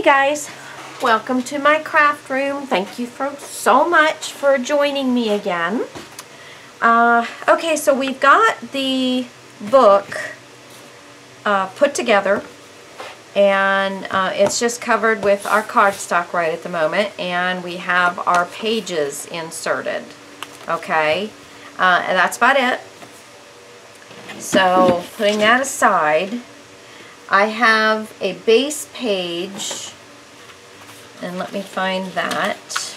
Hey guys, welcome to my craft room. Thank you so much for joining me again. Okay, so we've got the book put together, and it's just covered with our cardstock right at the moment, and we have our pages inserted. Okay, and that's about it. So putting that aside, I have a base page, and let me find that.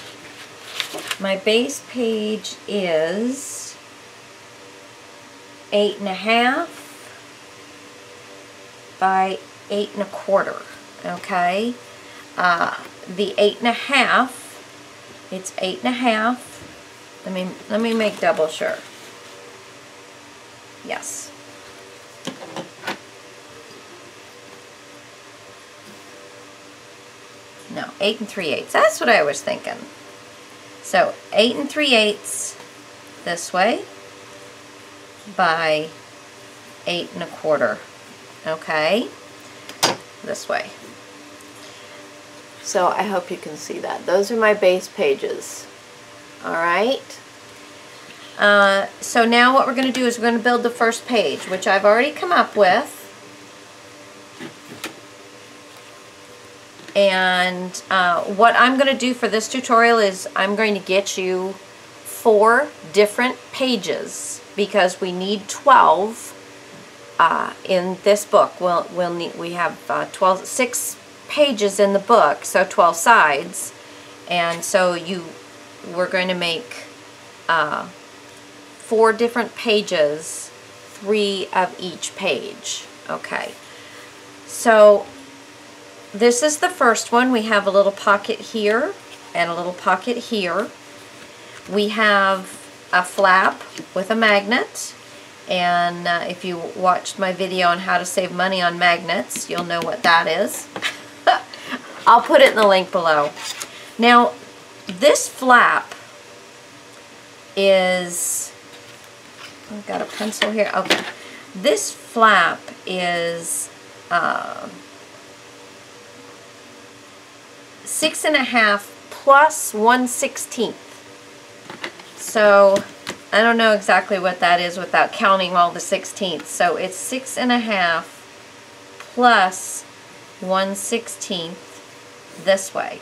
My base page is 8.5 by 8 1/4. Okay, the 8.5, it's 8.5. Let me make double sure. Yes. No, 8 3/8. That's what I was thinking. So 8 3/8 this way by 8 1/4. Okay, this way. So I hope you can see that. Those are my base pages. All right. So now what we're going to do is we're going to build the first page, which I've already come up with. And what I'm going to do for this tutorial is I'm going to get you 4 different pages, because we need 12 in this book. We have 6 pages in the book, so 12 sides, and so we're going to make 4 different pages, 3 of each page. Okay, so this is the first one. We have a little pocket here and a little pocket here. We have a flap with a magnet, and if you watched my video on how to save money on magnets, you'll know what that is. I'll put it in the link below. Now, this flap is, I've got a pencil here. Okay, this flap is 6.5 plus 1/16. So I don't know exactly what that is without counting all the 16ths. So it's 6.5 plus 1/16 this way,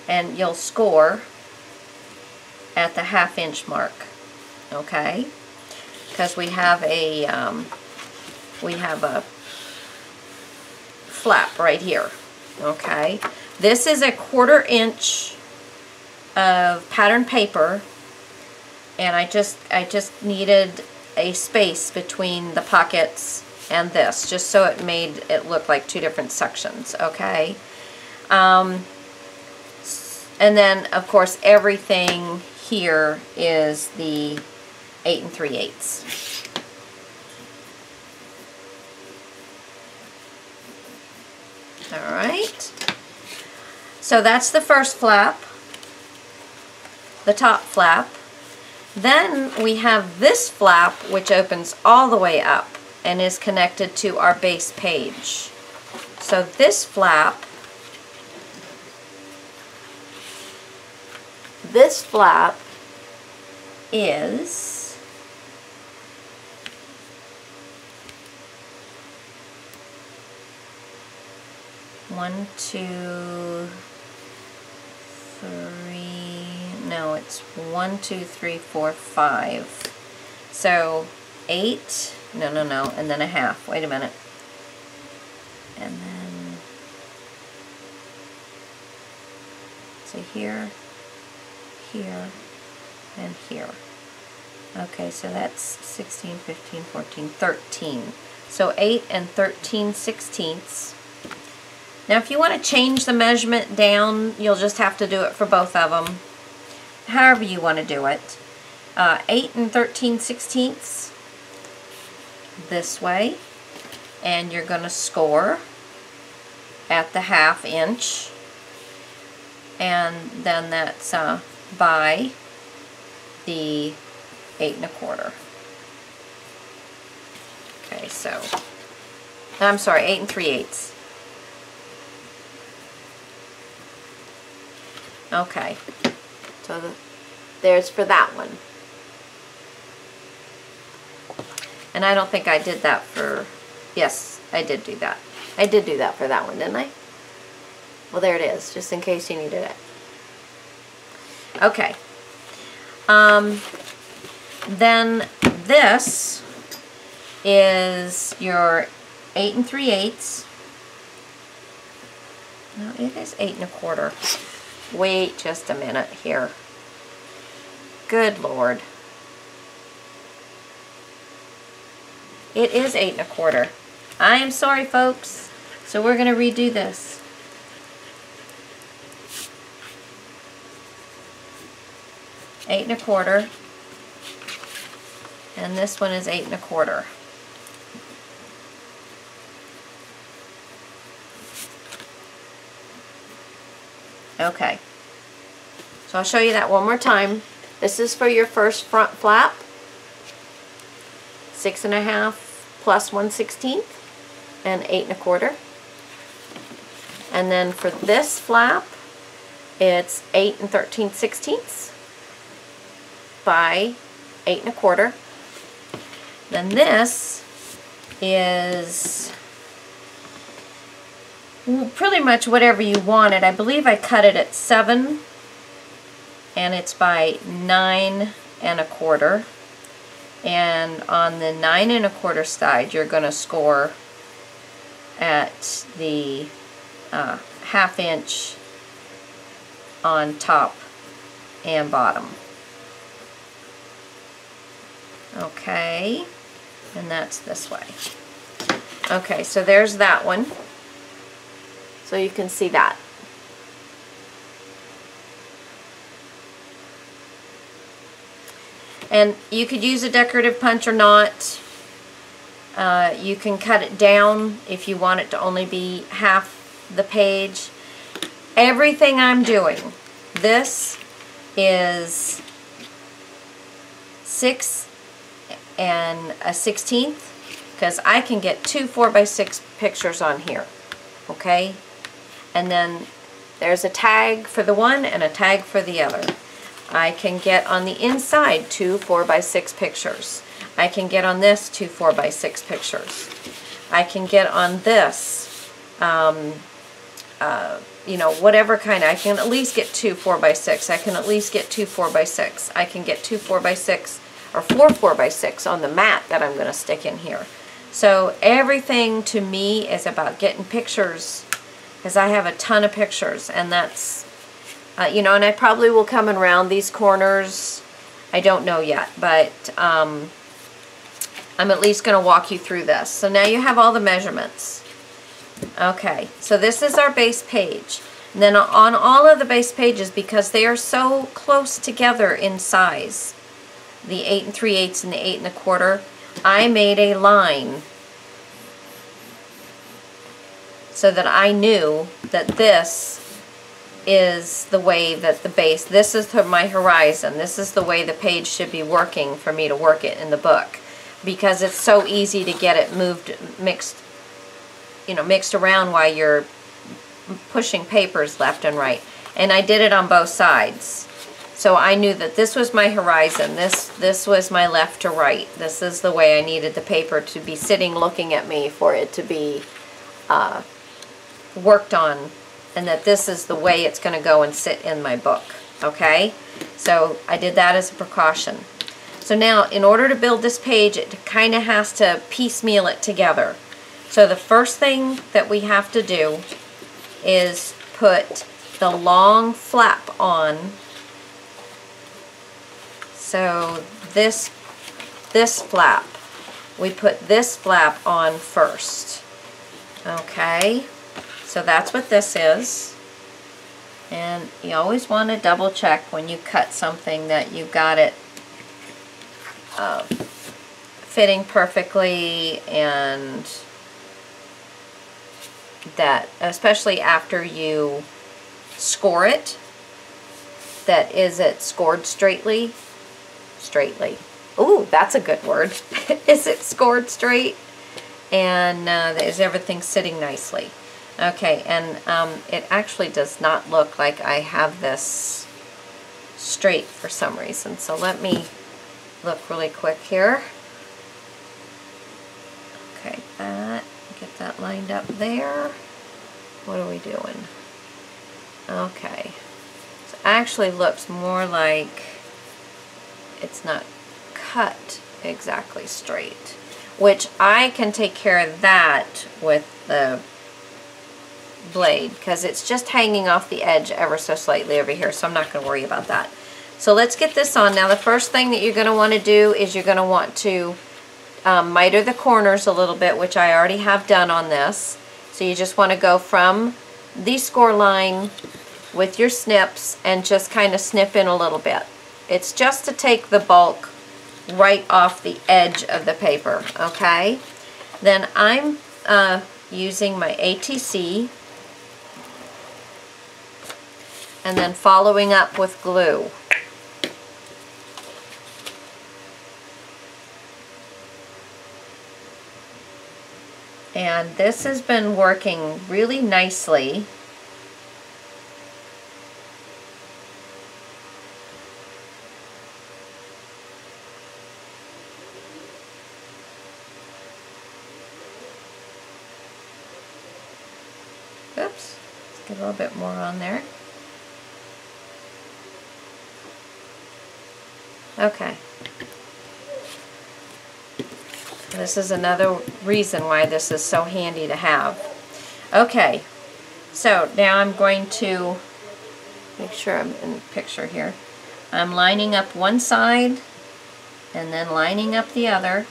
and you'll score at the 1/2 inch mark. Okay, because we have a flap right here. Okay, this is 1/4 inch of pattern paper, and I just needed a space between the pockets and this, just so it made it look like 2 different sections. Okay, and then of course everything here is the 8 3/8. All right, so that's the first flap, the top flap. Then we have this flap, which opens all the way up and is connected to our base page. So this flap is 1 2 3, no, it's 1 2 3 4 5. So 8, no, and then 1/2. Wait a minute. And then, so here, here, and here. Okay, so that's 16, 15, 14, 13. So 8 and 13/16. Now if you want to change the measurement down, you'll just have to do it for both of them, however you want to do it. 8 and 13/16 this way, and you're going to score at the 1/2 inch, and then that's by the 8 1/4. Okay, so I'm sorry, 8 3/8. Okay. So there's for that one. And I don't think I did that for, yes, I did do that. I did do that for that one, didn't I? Well, there it is, just in case you needed it. Okay. Then this is your 8 3/8. No, it is 8 1/4. Wait just a minute here. Good Lord. It is 8 1/4. I am sorry, folks. So we're going to redo this. Eight 1/4. And this one is 8 1/4. Okay. So I'll show you that one more time. This is for your first front flap. 6 1/2 plus 1/16 and 8 1/4. And then for this flap, it's 8 13/16 by 8 1/4. Then this is pretty much whatever you wanted. I believe I cut it at 7, and it's by 9 1/4. And on the 9 1/4 side, you're going to score at the 1/2 inch on top and bottom. Okay, and that's this way. Okay, so there's that one. So you can see that. And you could use a decorative punch or not. You can cut it down if you want it to only be half the page. Everything I'm doing, this is 6 1/16, because I can get 2 4x6 pictures on here. Okay? And then there's a tag for the one and a tag for the other. I can get on the inside 2 4x6 pictures. I can get on this 2 4x6 pictures. I can get on this, you know, whatever kind. I can at least get 2 4x6. I can at least get 2 4x6. I can get 2 4x6 or 4 4x6 on the mat that I'm going to stick in here. So everything to me is about getting pictures, because I have a ton of pictures, and that's, you know, and I probably will come around these corners. I don't know yet, but I'm at least going to walk you through this. So now you have all the measurements. Okay, so this is our base page. And then on all of the base pages, because they are so close together in size, the 8 3/8 and the 8 1/4, I made a line so that I knew that this is the way that the base, this is my horizon, this is the way the page should be working for me to work it in the book, because it's so easy to get it moved, mixed around while you're pushing papers left and right. And I did it on both sides. So I knew that this was my horizon, this was my left to right. This is the way I needed the paper to be sitting looking at me for it to be worked on, and that this is the way it's going to go and sit in my book. Okay? So I did that as a precaution. So now, in order to build this page, it kind of has to piecemeal it together. So the first thing that we have to do is put the long flap on. So this flap, we put this flap on first. Okay, so that's what this is. And you always want to double check when you cut something that you got it fitting perfectly, and that, especially after you score it, that is it scored straightly? Ooh, that's a good word. Is it scored straight? And is everything sitting nicely? Okay, and it actually does not look like I have this straight for some reason. So let me look really quick here. Okay, get that lined up there. What are we doing? Okay, so it actually looks more like it's not cut exactly straight, which I can take care of that with the blade because it's just hanging off the edge ever so slightly over here, so I'm not going to worry about that. So let's get this on. Now the first thing that you're going to want to do is you're going to want to miter the corners a little bit, which I already have done on this. So you just want to go from the score line with your snips and just kind of snip in a little bit. It's just to take the bulk right off the edge of the paper, okay? Then I'm using my ATC and then following up with glue. And this has been working really nicely. Oops, let's get a little bit more on there. Okay. This is another reason why this is so handy to have. Okay, so now I'm going to make sure I'm in the picture here. I'm lining up one side and then lining up the other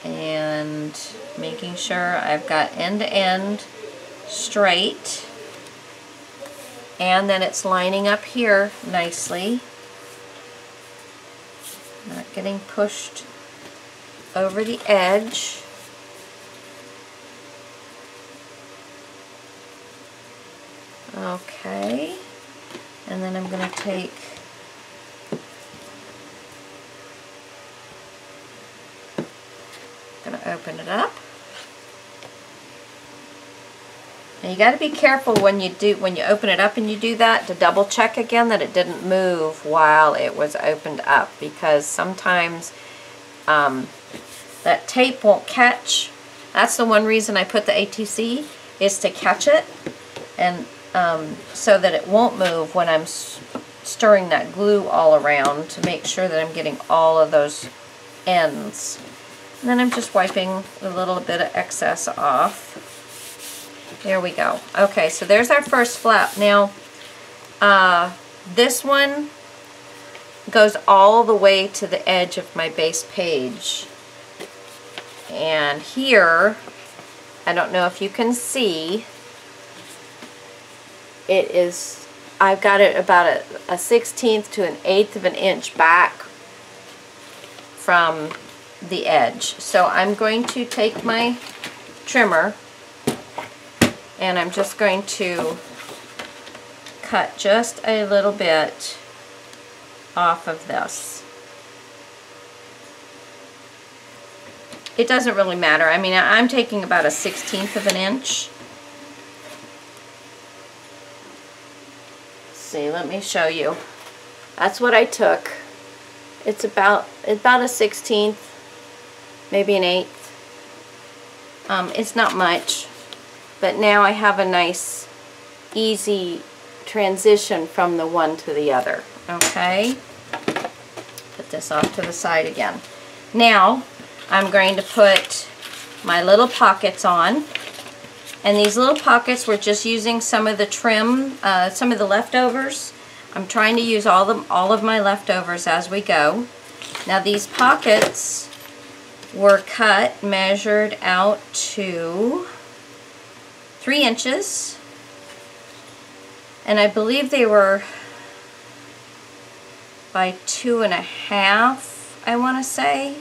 and making sure I've got end to end straight, and then it's lining up here nicely, not getting pushed over the edge. Okay, and then I'm going to take open it up. Now you got to be careful when you open it up and you do that to double check again that it didn't move while it was opened up, because sometimes that tape won't catch. That's the one reason I put the ATC, is to catch it, and so that it won't move when I'm stirring that glue all around, to make sure that I'm getting all of those ends. And then I'm just wiping a little bit of excess off. There we go. Okay, so there's our first flap. Now, this one goes all the way to the edge of my base page. And here, I don't know if you can see, it is, I've got it about a 1/16 to an 1/8 of an inch back from the edge. So I'm going to take my trimmer and I'm just going to cut just a little bit off of this. It doesn't really matter. I mean, I'm taking about a 1/16 of an inch. Let's see, let me show you. That's what I took. It's about a 1/16, maybe an 1/8. It's not much, but now I have a nice, easy transition from the one to the other. Okay, put this off to the side again. Now I'm going to put my little pockets on, and these little pockets, we're just using some of the trim, some of the leftovers. I'm trying to use all of my leftovers as we go. Now these pockets were cut, measured out to 3 inches, and I believe they were by 2.5, I want to say.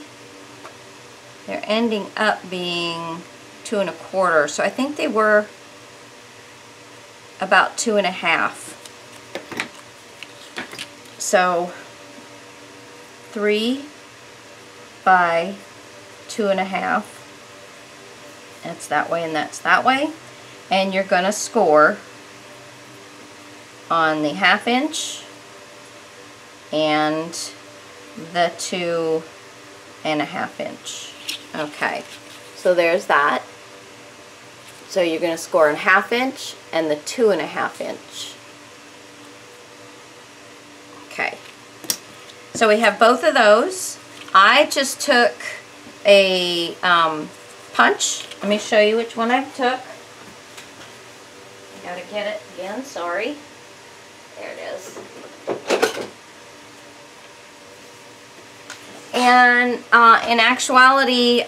They're ending up being 2 1/4, so I think they were about 2.5. So 3 by 2.5. That's that way and that's that way. And you're going to score on the 1/2 inch and the 2 1/2 inch. Okay, so there's that. So you're going to score in 1/2 inch and the 2 1/2 inch. Okay, so we have both of those. I just took a punch. Let me show you which one I took. I gotta get it again, sorry. There it is. And in actuality,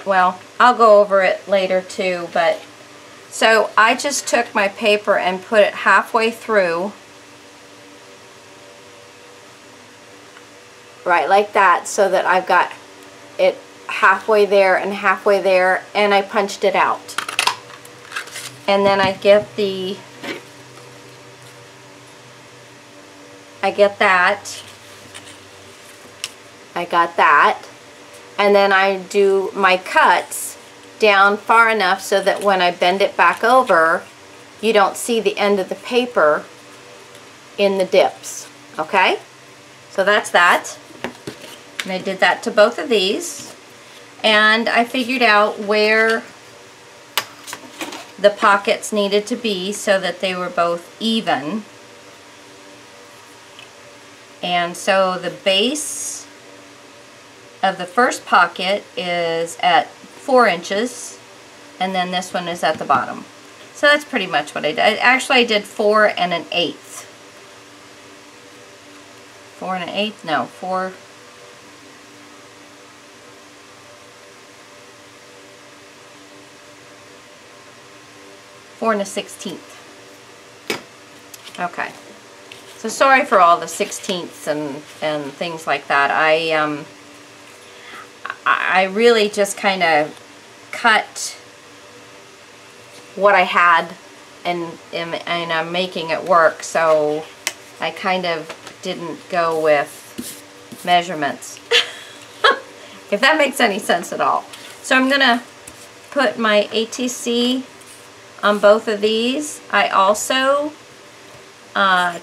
well, I'll go over it later too, but so I just took my paper and put it halfway through, right like that, so that I've got it halfway there and halfway there, and I punched it out. And then I get that. I got that. And then I do my cuts down far enough so that when I bend it back over, you don't see the end of the paper in the dips. Okay? So that's that. And I did that to both of these. And I figured out where the pockets needed to be so that they were both even. And so the base of the first pocket is at 4 inches, and then this one is at the bottom. So that's pretty much what I did. Actually, I did 4 1/8. 4 1/8? No, 4. 4 1/16. Okay. So sorry for all the 16ths and things like that. I really just kind of cut what I had and I'm making it work, so I kind of didn't go with measurements. If that makes any sense at all. So I'm gonna put my ATC on both of these. I also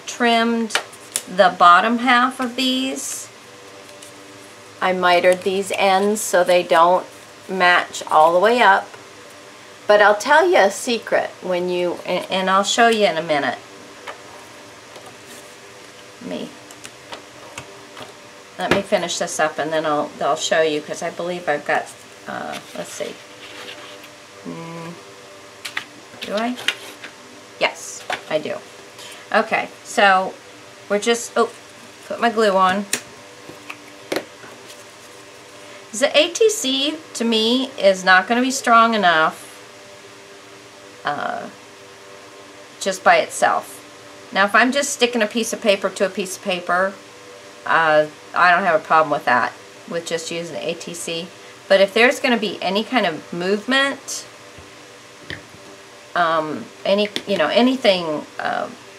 trimmed the bottom half of these. I mitered these ends so they don't match all the way up. But I'll tell you a secret when you, and I'll show you in a minute. Let me finish this up and then I'll show you, because I believe I've got, let's see. Do I? Yes, I do. Okay, so we're just, put my glue on. The ATC, to me, is not going to be strong enough just by itself. Now, if I'm just sticking a piece of paper to a piece of paper, I don't have a problem with that, with just using the ATC. But if there's going to be any kind of movement, anything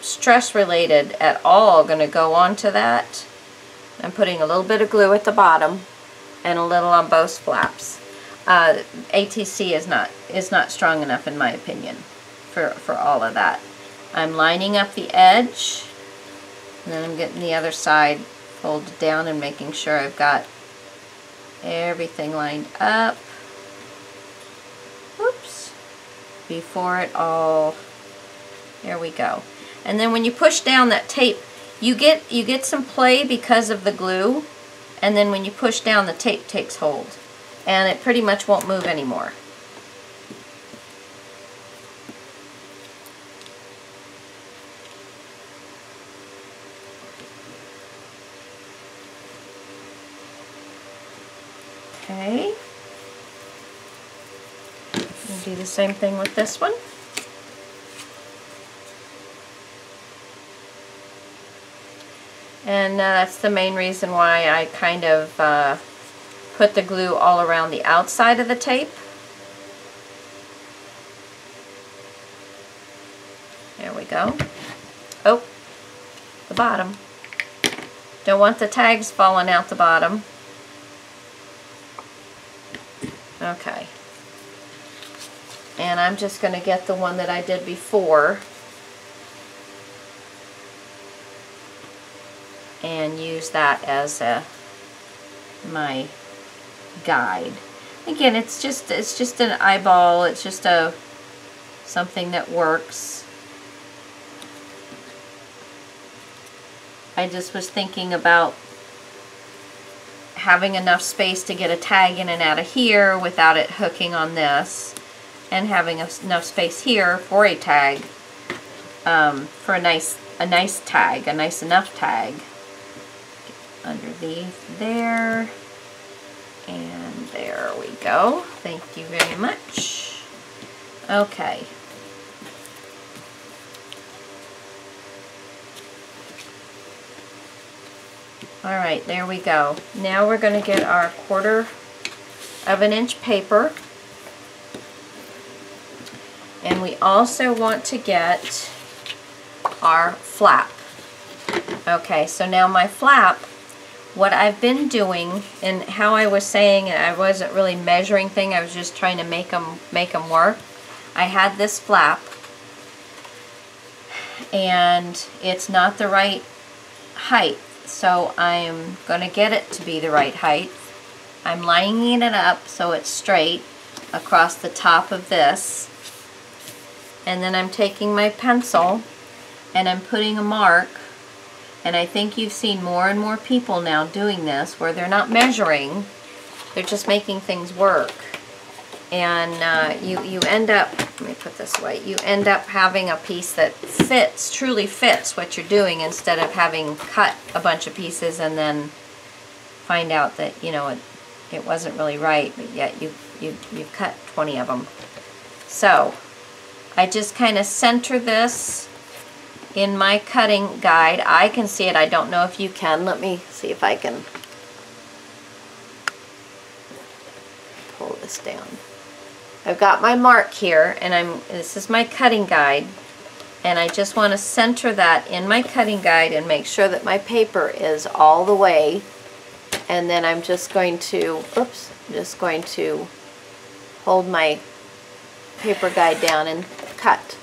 stress related at all going to go onto that, I'm putting a little bit of glue at the bottom and a little on both flaps. ATC is not strong enough, in my opinion, for all of that. I'm lining up the edge, and then I'm getting the other side folded down and making sure I've got everything lined up. Oops. Before it all, there we go. And then when you push down that tape, you get some play because of the glue, and then when you push down, the tape takes hold, and it pretty much won't move anymore. Okay. We'll do the same thing with this one. And that's the main reason why I kind of put the glue all around the outside of the tape. There we go. Oh, the bottom. Don't want the tags falling out the bottom. Okay. And I'm just going to get the one that I did before and use that as my guide. Again, it's just an eyeball. It's just something that works. I just was thinking about having enough space to get a tag in and out of here without it hooking on this, and having enough space here for a tag, for a nice tag, a nice enough tag. Underneath there, and there we go. Thank you very much. Okay. Alright, there we go. Now we're going to get our 1/4 of an inch paper. And we also want to get our flap. Okay, so now my flap, what I've been doing, and how I was saying, I wasn't really measuring things, I was just trying to make them work. I had this flap, and it's not the right height, so I'm going to get it to be the right height. I'm lining it up so it's straight across the top of this, and then I'm taking my pencil and I'm putting a mark. And I think you've seen more and more people now doing this, where they're not measuring, they're just making things work. And you end up, let me put this away, you end up having a piece that fits, truly fits what you're doing, instead of having cut a bunch of pieces and then find out that, you know, it wasn't really right, but yet you've cut 20 of them. So I just kind of center this in my cutting guide. I can see it. I don't know if you can. Let me see if I can pull this down. I've got my mark here, and this is my cutting guide, and I just want to center that in my cutting guide and make sure that my paper is all the way. And then I'm just going to, oops, I'm just going to hold my paper guide down and cut.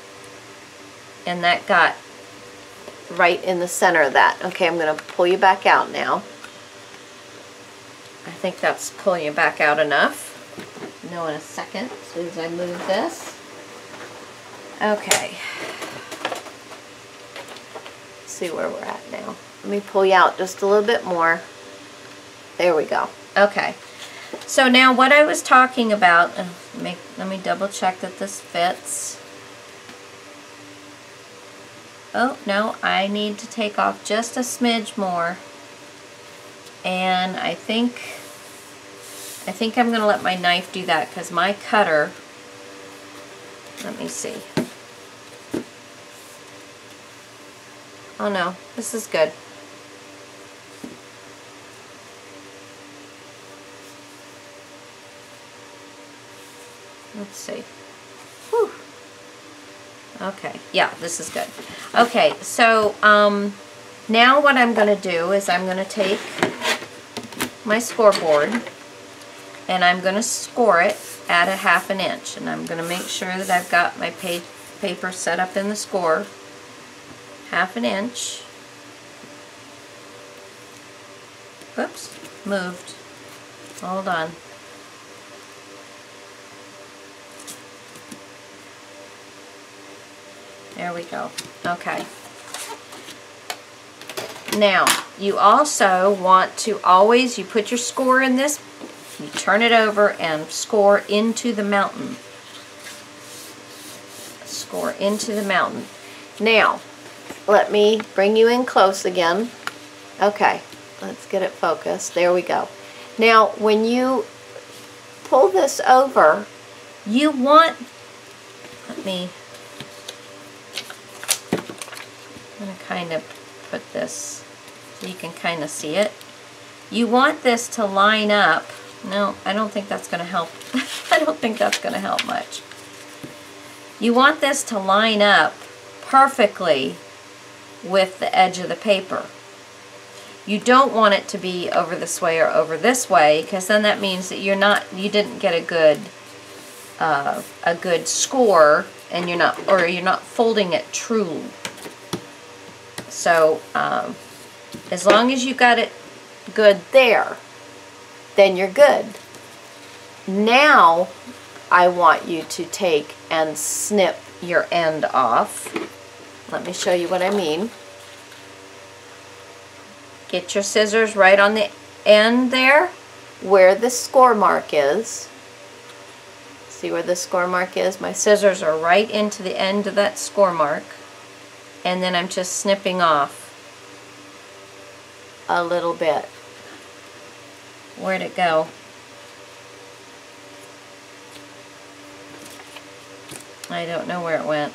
And that got right in the center of that. Okay, I'm going to pull you back out now. I think that's pulling you back out enough. Know in a second, as soon as I move this. Okay. Let's see where we're at now. Let me pull you out just a little bit more. There we go. Okay. So now what I was talking about, let me double check that this fits. Oh, no, I need to take off just a smidge more. And I think I'm going to let my knife do that, because my cutter, let me see. Oh no, this is good. Let's see. Whew. Okay, yeah, this is good. Okay, so now what I'm going to do is I'm going to take my scoreboard and I'm going to score it at a 1/2 inch, and I'm going to make sure that I've got my paper set up in the score. 1/2 inch. Oops, moved. Hold on. There we go. Okay. Now, you also want to always, you put your score in this, you turn it over and score into the mountain. Score into the mountain. Now, let me bring you in close again. Okay, let's get it focused. There we go. Now, when you pull this over, you want, I'm going to kind of put this so you can kind of see it. You want this to line up. No, I don't think that's going to help. I don't think that's going to help much. You want this to line up perfectly with the edge of the paper. You don't want it to be over this way or over this way, because then that means that you didn't get a good a good score, and you're not folding it true. So as long as you got it good there, then you're good. Now I want you to take and snip your end off. Let me show you what I mean. Get your scissors right on the end there where the score mark is. See where the score mark is? My scissors are right into the end of that score mark, and then I'm just snipping off a little bit. Where'd it go? I don't know where it went.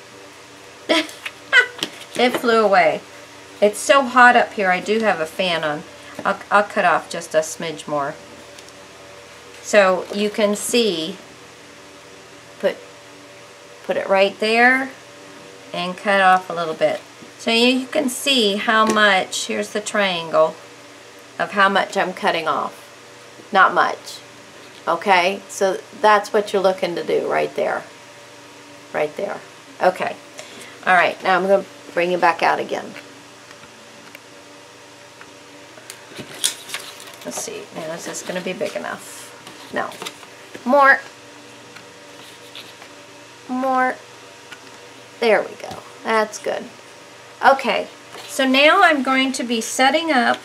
It flew away. It's so hot up here, I do have a fan on. I'll cut off just a smidge more. So you can see, put it right there and cut off a little bit. So you can see how much, here's the triangle, of how much I'm cutting off. Not much. Okay, so that's what you're looking to do right there. Right there. Okay. Alright, now I'm going to bring it back out again. Let's see. Now is this going to be big enough? No. More. More. There we go. That's good. Okay. So now I'm going to be setting up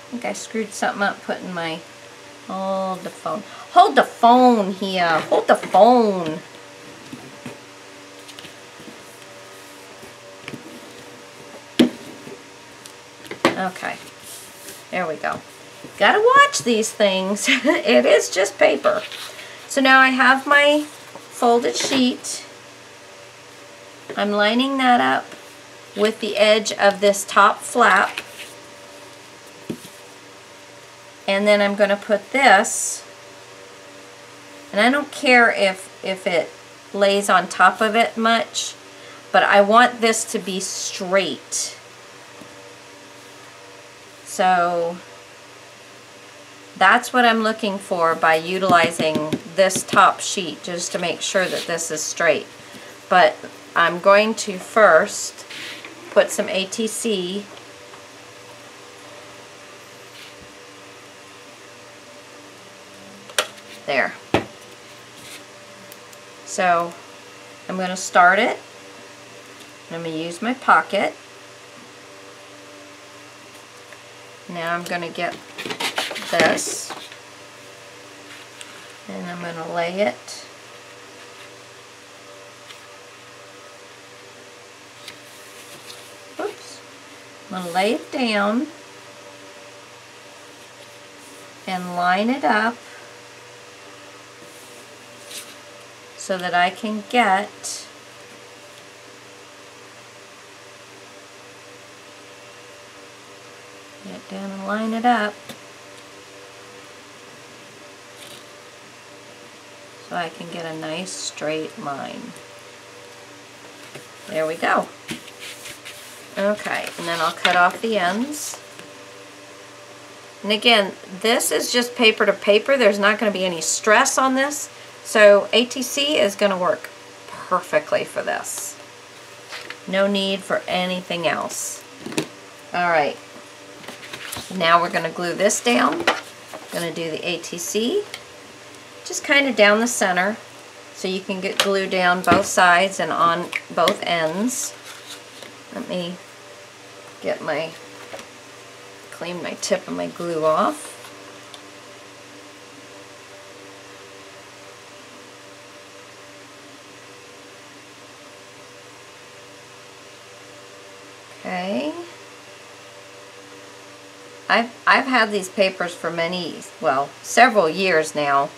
I think I screwed something up putting my, hold the phone. Hold the phone here. Hold the phone. Okay. There we go. Gotta watch these things. It is just paper. So now I have my folded sheet. I'm lining that up with the edge of this top flap. And then I'm going to put this, and I don't care if it lays on top of it much, but I want this to be straight. So that's what I'm looking for by utilizing this top sheet, just to make sure that this is straight. But I'm going to first put some ATC there. So I'm going to start it. I'm going to use my pocket. Now I'm going to get this, and I'm going to lay it I'm going to lay it down and line it up so that I can get it down and line it up so I can get a nice straight line. There we go. Okay, and then I'll cut off the ends. And again, this is just paper to paper. There's not going to be any stress on this. So ATC is going to work perfectly for this. No need for anything else. Alright, now we're going to glue this down. Going to do the ATC, just kind of down the center so you can get glue down both sides and on both ends. Let me get clean my tip of my glue off. Okay. I've had these papers for several years now,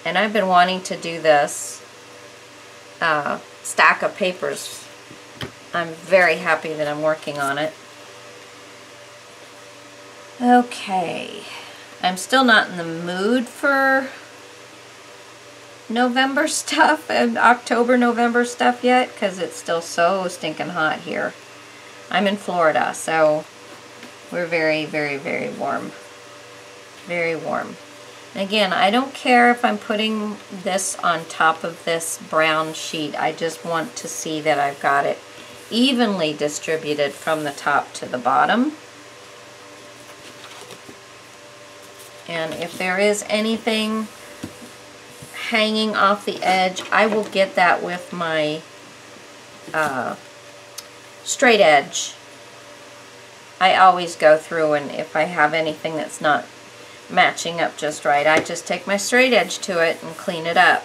and I've been wanting to do this stack of papers. I'm very happy that I'm working on it. Okay, I'm still not in the mood for November stuff and October, November stuff yet because it's still so stinking hot here. I'm in Florida, so We're very, very, very warm. Very warm. Again, I don't care if I'm putting this on top of this brown sheet. I just want to see that I've got it evenly distributed from the top to the bottom. And if there is anything hanging off the edge, I will get that with my straight edge. I always go through, and if I have anything that's not matching up just right, I just take my straight edge to it and clean it up.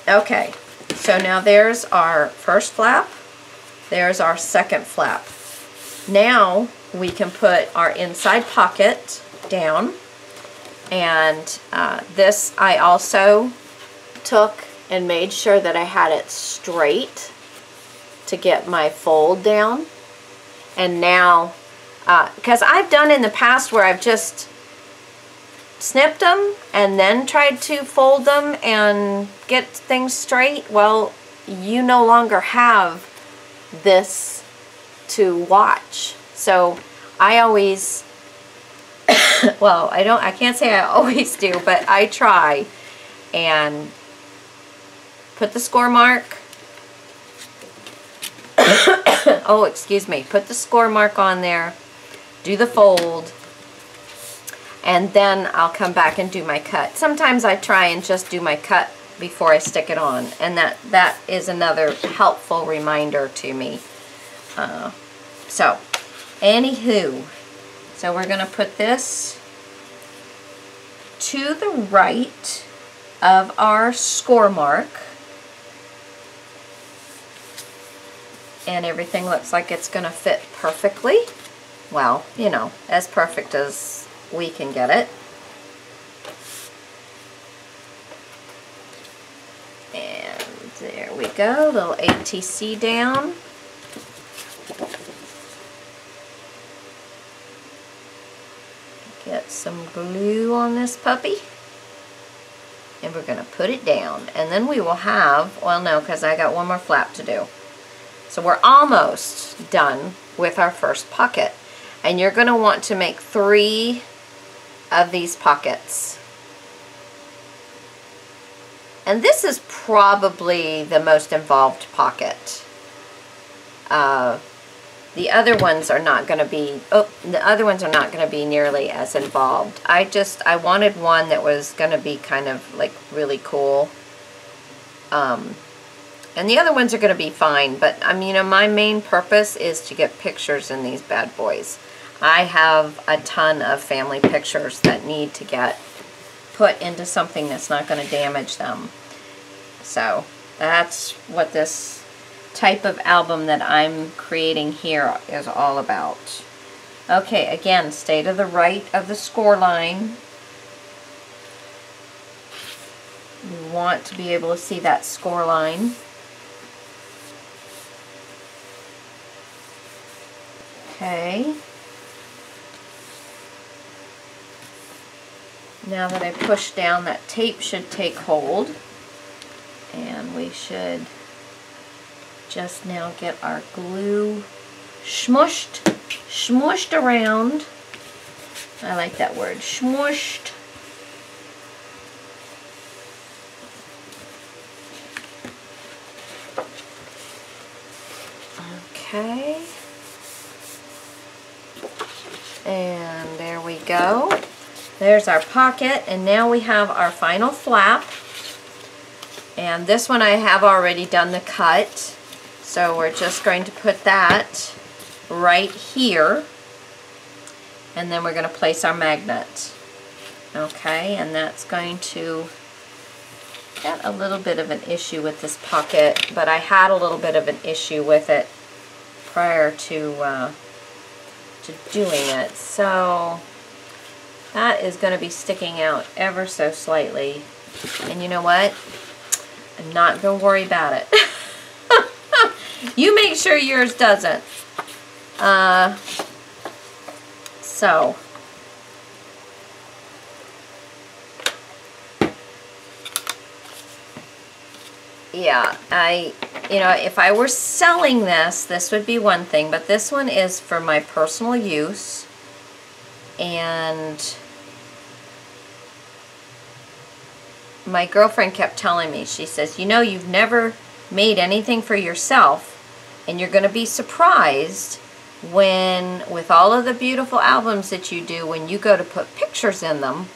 Okay, so now there's our first flap, there's our second flap. Now we can put our inside pocket down, and this I also took and made sure that I had it straight to get my fold down. And now, because I've done in the past where I've just snipped them and then tried to fold them and get things straight, well, you no longer have this to watch. So I always, well, I can't say I always do, but I try and put the score mark, oh, excuse me, put the score mark on there, do the fold, and then I'll come back and do my cut. Sometimes I try and just do my cut before I stick it on, and that is another helpful reminder to me. So, anywho, so we're going to put this to the right of our score mark, and everything looks like it's going to fit perfectly. Well, you know, as perfect as we can get it. And there we go, little ATC down. Get some glue on this puppy. And we're going to put it down. And then we will have, well no, because I got one more flap to do. So we're almost done with our first pocket. And you're going to want to make 3 of these pockets. And this is probably the most involved pocket. The other ones are not going to be, nearly as involved. I wanted one that was going to be kind of like really cool. And the other ones are going to be fine, but you know, my main purpose is to get pictures in these bad boys. I have a ton of family pictures that need to get put into something that's not going to damage them. So that's what this type of album that I'm creating here is all about. Okay, again, stay to the right of the score line. You want to be able to see that score line. Okay. Now that I push down, that tape should take hold. And we should just now get our glue smushed around. I like that word, smushed. Okay. And there we go. There's our pocket, and now we have our final flap. And this one I have already done the cut, so we're just going to put that right here, and then we're going to place our magnet. Okay, and that's going to get a little bit of an issue with this pocket, but I had a little bit of an issue with it prior to doing it, so that is going to be sticking out ever so slightly. And you know what? I'm not going to worry about it. You make sure yours doesn't. So yeah, you know, if I were selling this would be one thing, but this one is for my personal use. And my girlfriend kept telling me, she says, you know, you've never made anything for yourself, and you're going to be surprised when, with all of the beautiful albums that you do, when you go to put pictures in them,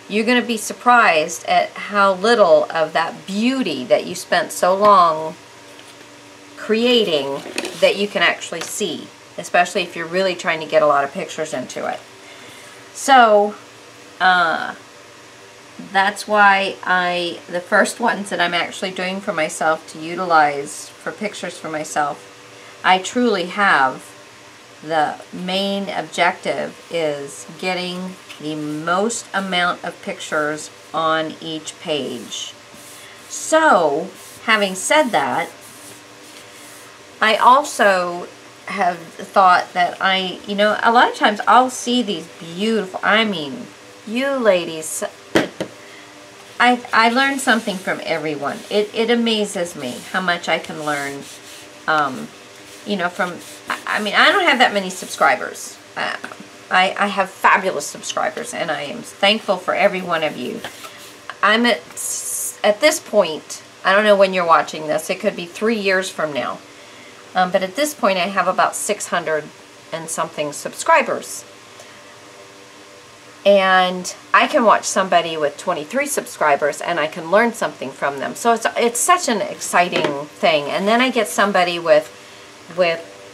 you're going to be surprised at how little of that beauty that you spent so long creating that you can actually see, especially if you're really trying to get a lot of pictures into it. So, that's why the first ones that I'm actually doing for myself to utilize for pictures for myself, I truly have the main objective is getting the most amount of pictures on each page. So, having said that, I also have thought that you know, a lot of times I'll see these beautiful, I mean, you ladies, I learn something from everyone. It amazes me how much I can learn, you know, from, I mean, I don't have that many subscribers. I have fabulous subscribers, and I am thankful for every one of you. I'm at this point, I don't know when you're watching this, it could be 3 years from now, but at this point I have about 600 and something subscribers. And I can watch somebody with 23 subscribers and I can learn something from them. So it's such an exciting thing. And then I get somebody with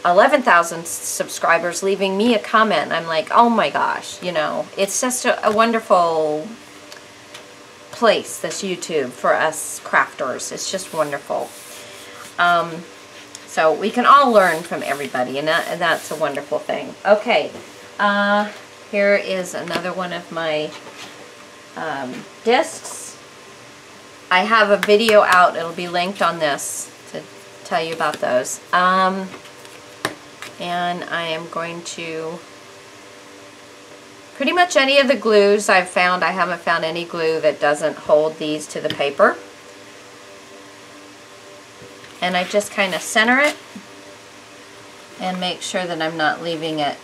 11,000 subscribers leaving me a comment. I'm like, oh my gosh, you know, it's just a wonderful place, this YouTube, for us crafters. It's just wonderful. So we can all learn from everybody, and that's a wonderful thing. Okay, here is another one of my discs. I have a video out, it'll be linked on this to tell you about those. And I am going to, pretty much any of the glues I've found, I haven't found any glue that doesn't hold these to the paper. And I just kind of center it and make sure that I'm not leaving it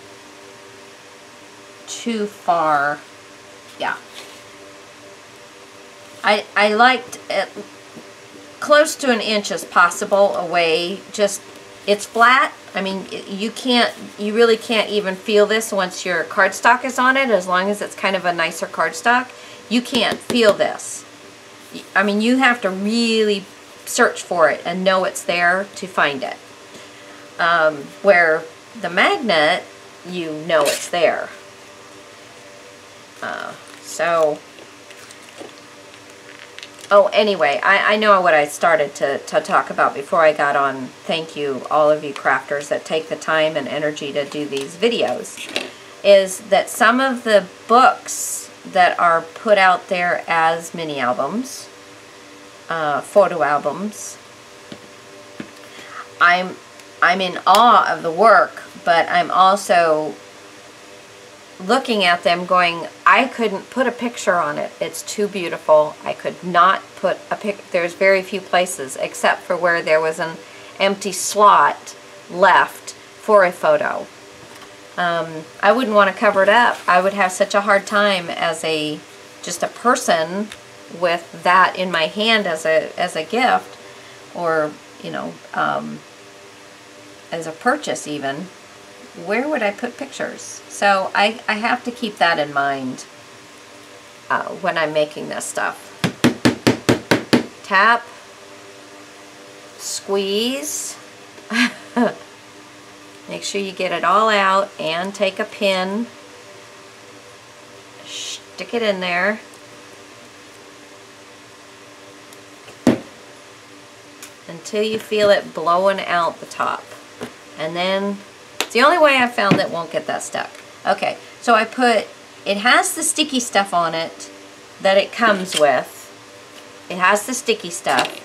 too far. Yeah. I liked it close to an inch as possible away. Just, it's flat. I mean, you really can't even feel this once your cardstock is on it, as long as it's kind of a nicer cardstock. You can't feel this. I mean, you have to really search for it and know it's there to find it. Where the magnet, you know it's there. Anyway, I know what I started to talk about before I got on. Thank you, all of you crafters that take the time and energy to do these videos. Is that some of the books that are put out there as mini albums, photo albums, I'm in awe of the work, but I'm also looking at them going, I couldn't put a picture on it. It's too beautiful. I could not put a pic. There's very few places except for where there was an empty slot left for a photo. I wouldn't want to cover it up. I would have such a hard time as just a person with that in my hand as a gift, or you know, as a purchase even. Where would I put pictures? So I have to keep that in mind when I'm making this stuff. Tap, squeeze, make sure you get it all out, and take a pin, stick it in there, until you feel it blowing out the top, and then it's the only way I've found that won't get that stuck. Okay, so it has the sticky stuff on it that it comes with. It has the sticky stuff.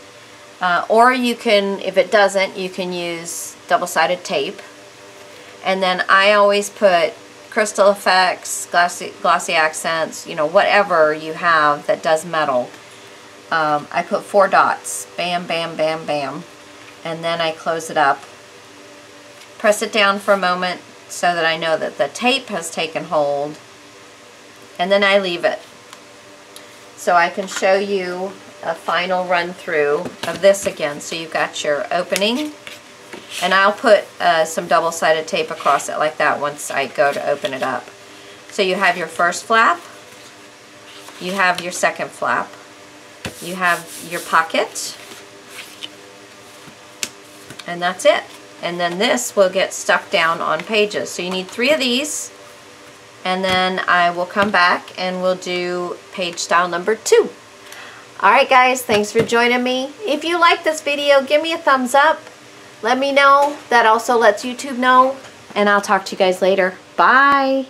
Or you can, if it doesn't, you can use double-sided tape. And then I always put Crystal Effects, glossy accents, you know, whatever you have that does metal. I put 4 dots. Bam, bam, bam, bam. And then I close it up. Press it down for a moment so that I know that the tape has taken hold. And then I leave it. So I can show you a final run through of this again. So you've got your opening. And I'll put some double-sided tape across it like that once I go to open it up. So you have your first flap. You have your second flap. You have your pocket. And that's it. And then this will get stuck down on pages. So you need 3 of these. And then I will come back and we'll do page style number 2. Alright guys, thanks for joining me. If you like this video, give me a thumbs up. Let me know. That also lets YouTube know. And I'll talk to you guys later. Bye.